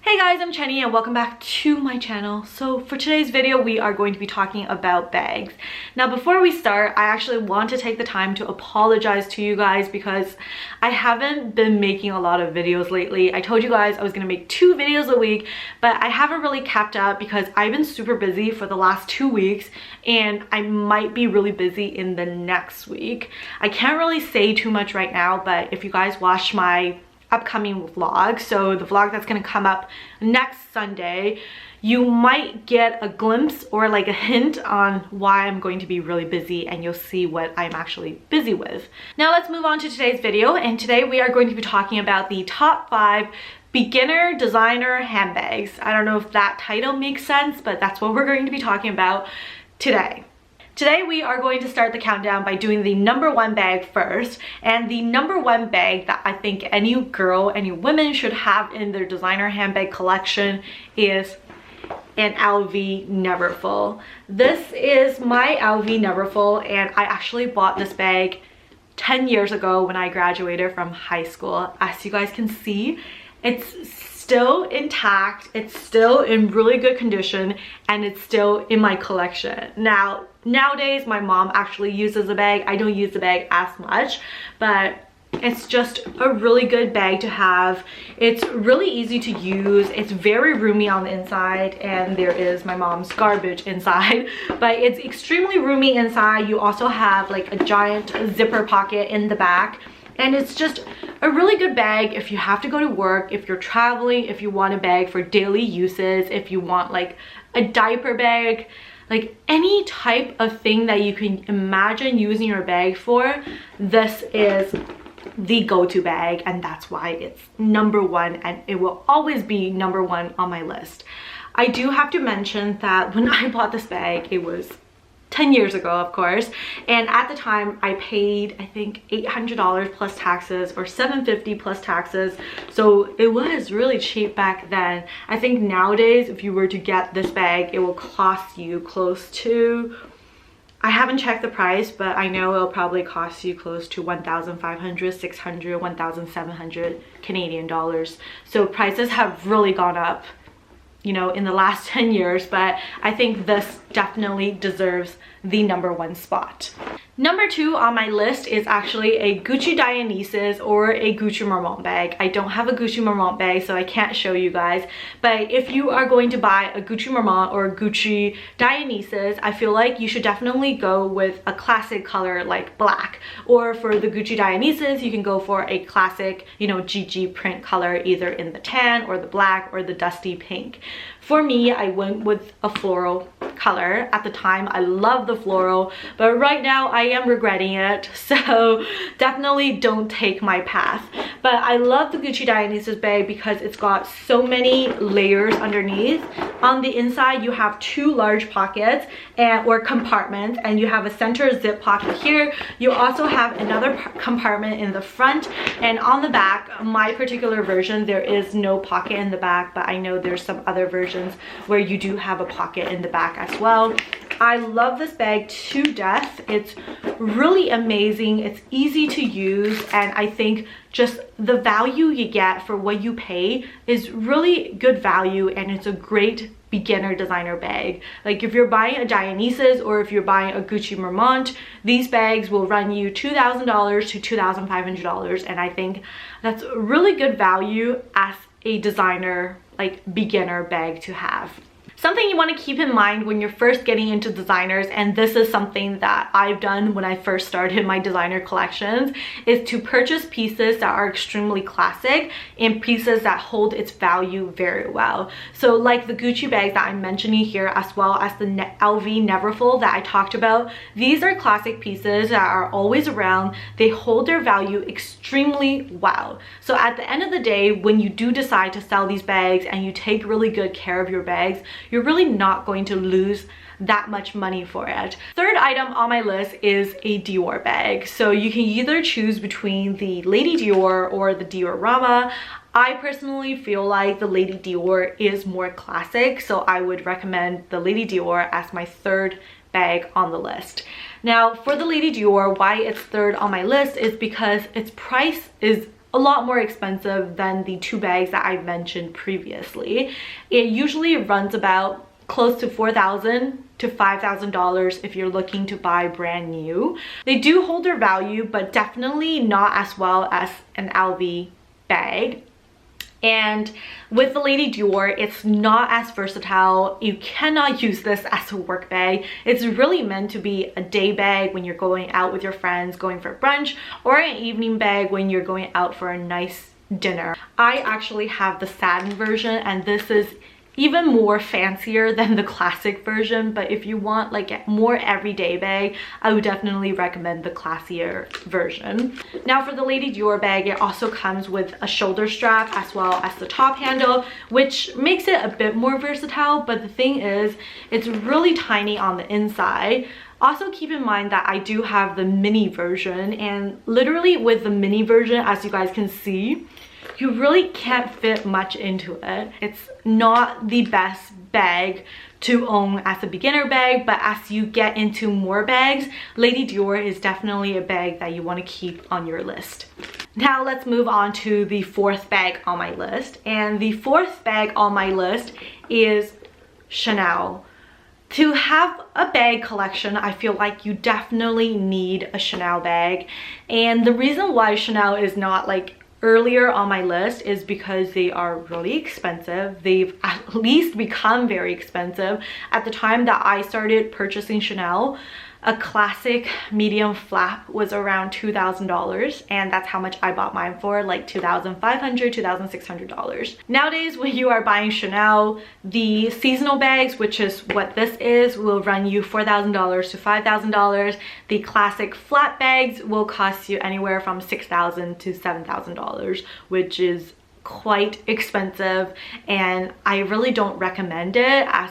Hey guys, I'm Chenny and welcome back to my channel. So for today's video, we are going to be talking about bags. Now before we start, I actually want to take the time to apologize to you guys because I haven't been making a lot of videos lately. I told you guys I was going to make 2 videos a week, but I haven't really kept up because I've been super busy for the last 2 weeks and I might be really busy in the next week. I can't really say too much right now, but if you guys watch my upcoming vlog, so the vlog that's going to come up next Sunday, you might get a glimpse or like a hint on why I'm going to be really busy, and you'll see what I'm actually busy with. Now let's move on to today's video, and today we are going to be talking about the top 5 beginner designer handbags. I don't know if that title makes sense, but that's what we're going to be talking about today. Today we are going to start the countdown by doing the number 1 bag first, and the number 1 bag that I think any girl, any woman should have in their designer handbag collection is an LV Neverfull. This is my LV Neverfull, and I actually bought this bag 10 years ago when I graduated from high school. As you guys can see, it's still intact, it's still in really good condition, and it's still in my collection. Now nowadays my mom actually uses the bag. I don't use the bag as much, but it's just a really good bag to have. It's really easy to use, it's very roomy on the inside, and there is my mom's garbage inside, but it's extremely roomy inside. You also have like a giant zipper pocket in the back, and it's just a really good bag if you have to go to work, if you're traveling, if you want a bag for daily uses, if you want like a diaper bag, like any type of thing that you can imagine using your bag for. This is the go-to bag, and that's why it's number 1, and it will always be number 1 on my list. I do have to mention that when I bought this bag, it was 10 years ago, of course, and at the time I paid, I think, $800 plus taxes or $750 plus taxes, so it was really cheap back then. I think nowadays if you were to get this bag, it will cost you close to, I haven't checked the price, but I know it'll probably cost you close to 1,500, 600, 1,700 Canadian dollars. So prices have really gone up, you know, in the last 10 years, but I think this definitely deserves the number 1 spot. Number 2 on my list is actually a Gucci Dionysius or a Gucci Marmont bag. I don't have a Gucci Marmont bag, so I can't show you guys, but if you are going to buy a Gucci Marmont or a Gucci Dionysius, I feel like you should definitely go with a classic color like black, or for the Gucci Dionysius you can go for a classic, you know, GG print color, either in the tan or the black or the dusty pink. For me, I went with a floral color. At the time I loved the floral, but right now I am regretting it, so definitely don't take my path. But I love the Gucci Dionysius bag because it's got so many layers underneath. On the inside you have 2 large pockets or compartments, and you have a center zip pocket here. You also have another compartment in the front, and on the back, my particular version, there is no pocket in the back, but I know there's some other versions where you do have a pocket in the back as well. I love this bag to death. It's really amazing, it's easy to use, and I think just the value you get for what you pay is really good value, and it's a great beginner designer bag. Like if you're buying a Dionysius or if you're buying a Gucci Marmont, these bags will run you $2,000 to $2,500, and I think that's really good value as a designer, like beginner bag to have. Something you want to keep in mind when you're first getting into designers, and this is something that I've done when I first started my designer collections, is to purchase pieces that are extremely classic and pieces that hold its value very well. So like the Gucci bag that I'm mentioning here, as well as the LV Neverfull that I talked about, these are classic pieces that are always around. They hold their value extremely well. So at the end of the day, when you do decide to sell these bags and you take really good care of your bags, you're really not going to lose that much money for it. Third item on my list is a Dior bag. So you can either choose between the Lady Dior or the Dior Rama. I personally feel like the Lady Dior is more classic, so I would recommend the Lady Dior as my 3rd bag on the list. Now for the Lady Dior, why it's 3rd on my list is because its price is a lot more expensive than the two bags that I mentioned previously. It usually runs about close to $4,000 to $5,000 if you're looking to buy brand new. They do hold their value, but definitely not as well as an LV bag. And with the Lady Dior, it's not as versatile. You cannot use this as a work bag. It's really meant to be a day bag when you're going out with your friends, going for brunch, or an evening bag when you're going out for a nice dinner. I actually have the satin version, and this is even more fancier than the classic version, but if you want like a more everyday bag, I would definitely recommend the classier version. Now for the Lady Dior bag, it also comes with a shoulder strap as well as the top handle, which makes it a bit more versatile, but the thing is, it's really tiny on the inside. Also keep in mind that I do have the mini version, and literally with the mini version, as you guys can see, you really can't fit much into it. It's not the best bag to own as a beginner bag, but as you get into more bags, Lady Dior is definitely a bag that you want to keep on your list. Now let's move on to the fourth bag on my list, and the fourth bag on my list is Chanel. To have a bag collection, I feel like you definitely need a Chanel bag, and the reason why Chanel is not like earlier on my list is because they are really expensive. They've at least become very expensive. At the time that I started purchasing Chanel, a classic medium flap was around $2,000, and that's how much I bought mine for, like $2,500, $2,600. Nowadays, when you are buying Chanel, the seasonal bags, which is what this is, will run you $4,000 to $5,000. The classic flat bags will cost you anywhere from $6,000 to $7,000, which is quite expensive, and I really don't recommend it as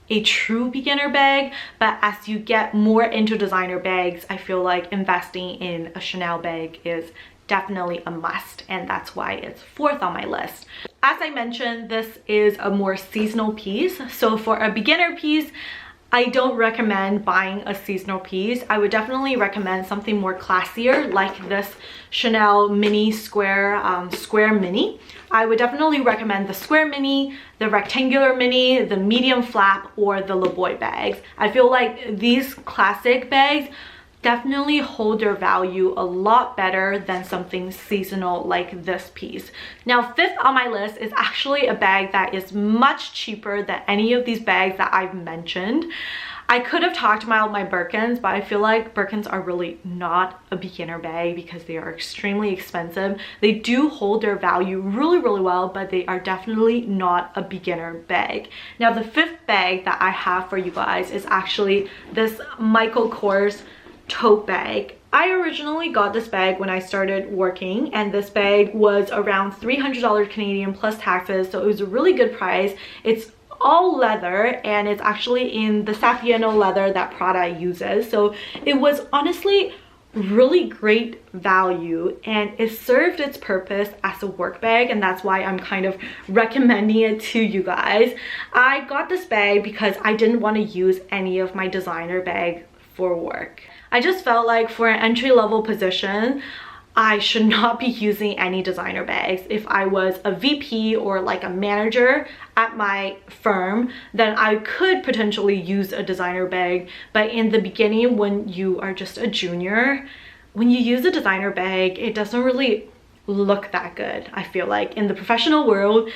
a true beginner bag. But as you get more into designer bags, I feel like investing in a Chanel bag is definitely a must, and that's why it's fourth on my list. As I mentioned, this is a more seasonal piece, so for a beginner piece, I don't recommend buying a seasonal piece. I would definitely recommend something more classier, like this Chanel mini square mini. I would definitely recommend the square mini, the rectangular mini, the medium flap, or the Le Boy bags. I feel like these classic bags definitely hold their value a lot better than something seasonal like this piece. Now, fifth on my list is actually a bag that is much cheaper than any of these bags that I've mentioned. I could have talked about my Birkins, but I feel like Birkins are really not a beginner bag because they are extremely expensive. They do hold their value really, really well, but they are definitely not a beginner bag. Now, the fifth bag that I have for you guys is actually this Michael Kors tote bag. I originally got this bag when I started working, and this bag was around $300 Canadian plus taxes, so it was a really good price. It's all leather, and it's actually in the Saffiano leather that Prada uses, so it was honestly really great value, and it served its purpose as a work bag, and that's why I'm kind of recommending it to you guys. I got this bag because I didn't want to use any of my designer bag for work. I just felt like for an entry-level position, I should not be using any designer bags. If I was a VP or like a manager at my firm, then I could potentially use a designer bag. But in the beginning, when you are just a junior, when you use a designer bag, it doesn't really look that good. I feel like in the professional world,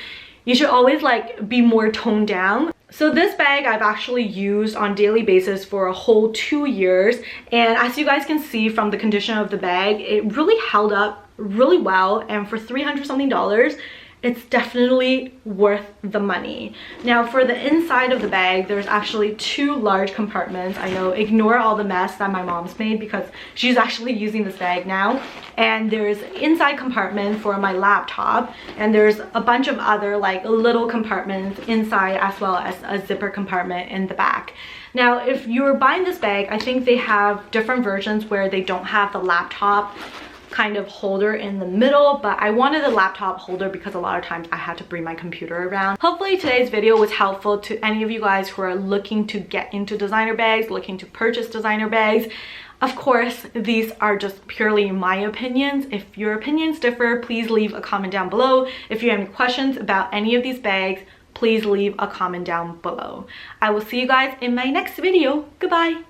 you should always like be more toned down. So this bag I've actually used on a daily basis for a whole 2 years, and as you guys can see from the condition of the bag, it really held up really well, and for $300 something, it's definitely worth the money. Now for the inside of the bag, there's actually 2 large compartments. I know, ignore all the mess that my mom's made because she's actually using this bag now. And there's inside compartment for my laptop, and there's a bunch of other like little compartments inside, as well as a zipper compartment in the back. Now, if you're buying this bag, I think they have different versions where they don't have the laptop kind of holder in the middle, but I wanted a laptop holder because a lot of times I had to bring my computer around. Hopefully today's video was helpful to any of you guys who are looking to get into designer bags, looking to purchase designer bags. Of course, these are just purely my opinions. If your opinions differ, please leave a comment down below. If you have any questions about any of these bags, please leave a comment down below. I will see you guys in my next video. Goodbye.